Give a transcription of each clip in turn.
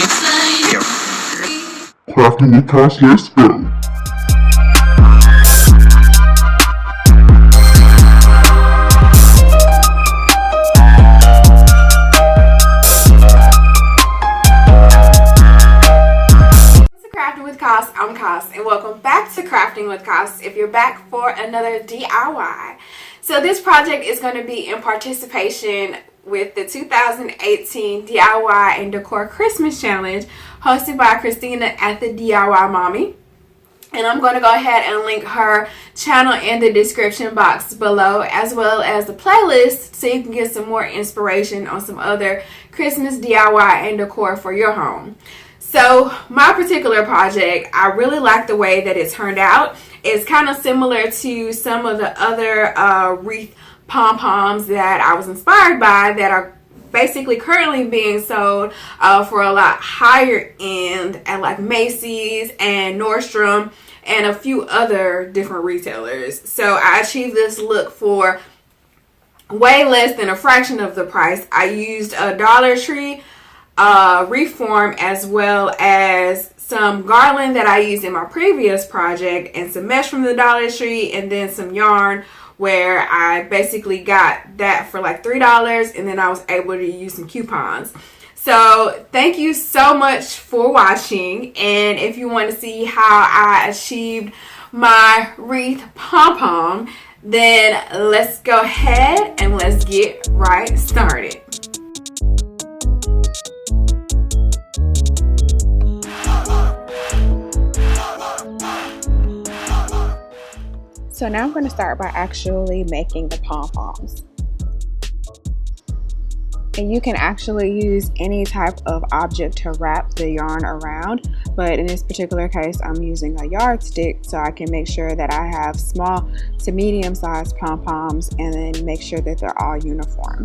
wreath. Crafting with Cos, let's go. I'm Cos, and welcome back to Crafting with Cos. If you're back for another DIY. So this project is going to be in participation with the 2018 DIY and Decor Christmas Challenge hosted by Christina at the DIY Mommy. And I'm going to go ahead and link her channel in the description box below, as well as the playlist, so you can get some more inspiration on some other Christmas DIY and decor for your home. So my particular project, I really like the way that it turned out. It's kind of similar to some of the other wreath pom-poms that I was inspired by that are basically currently being sold for a lot higher end at like Macy's and Nordstrom and a few other different retailers. So I achieved this look for way less than a fraction of the price. I used a Dollar Tree wreath form, as well as some garland that I used in my previous project, and some mesh from the Dollar Tree, and then some yarn where I basically got that for like $3, and then I was able to use some coupons. So thank you so much for watching, and if you want to see how I achieved my wreath pom-pom, then let's go ahead and let's get right started. So now I'm going to start by actually making the pom-poms. And you can actually use any type of object to wrap the yarn around, but in this particular case I'm using a yardstick so I can make sure that I have small to medium sized pom-poms, and then make sure that they're all uniform.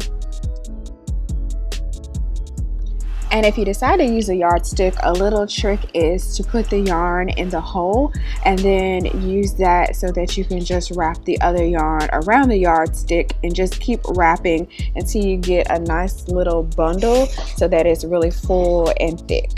And if you decide to use a yardstick, a little trick is to put the yarn in the hole and then use that so that you can just wrap the other yarn around the yardstick, and just keep wrapping until you get a nice little bundle so that it's really full and thick.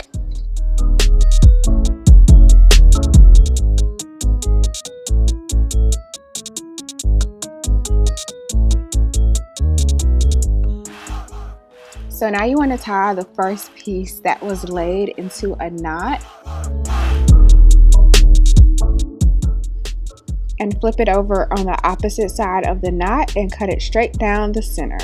So now you want to tie the first piece that was laid into a knot and flip it over on the opposite side of the knot and cut it straight down the center.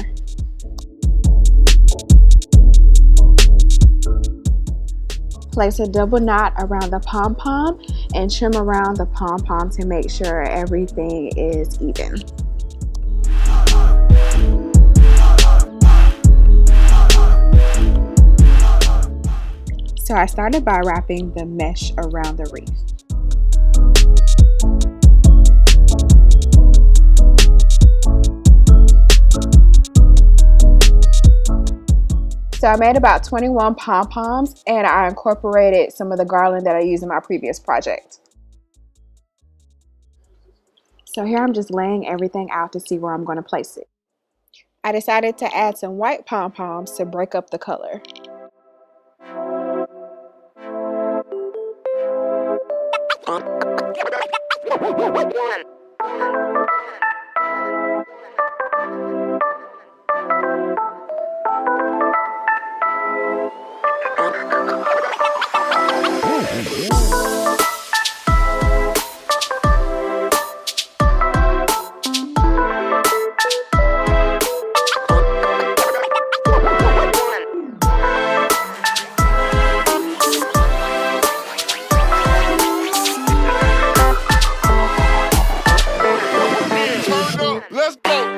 Place a double knot around the pom-pom and trim around the pom-pom to make sure everything is even. So I started by wrapping the mesh around the wreath. So I made about 21 pom-poms, and I incorporated some of the garland that I used in my previous project. So here I'm just laying everything out to see where I'm going to place it. I decided to add some white pom-poms to break up the color. Let's go.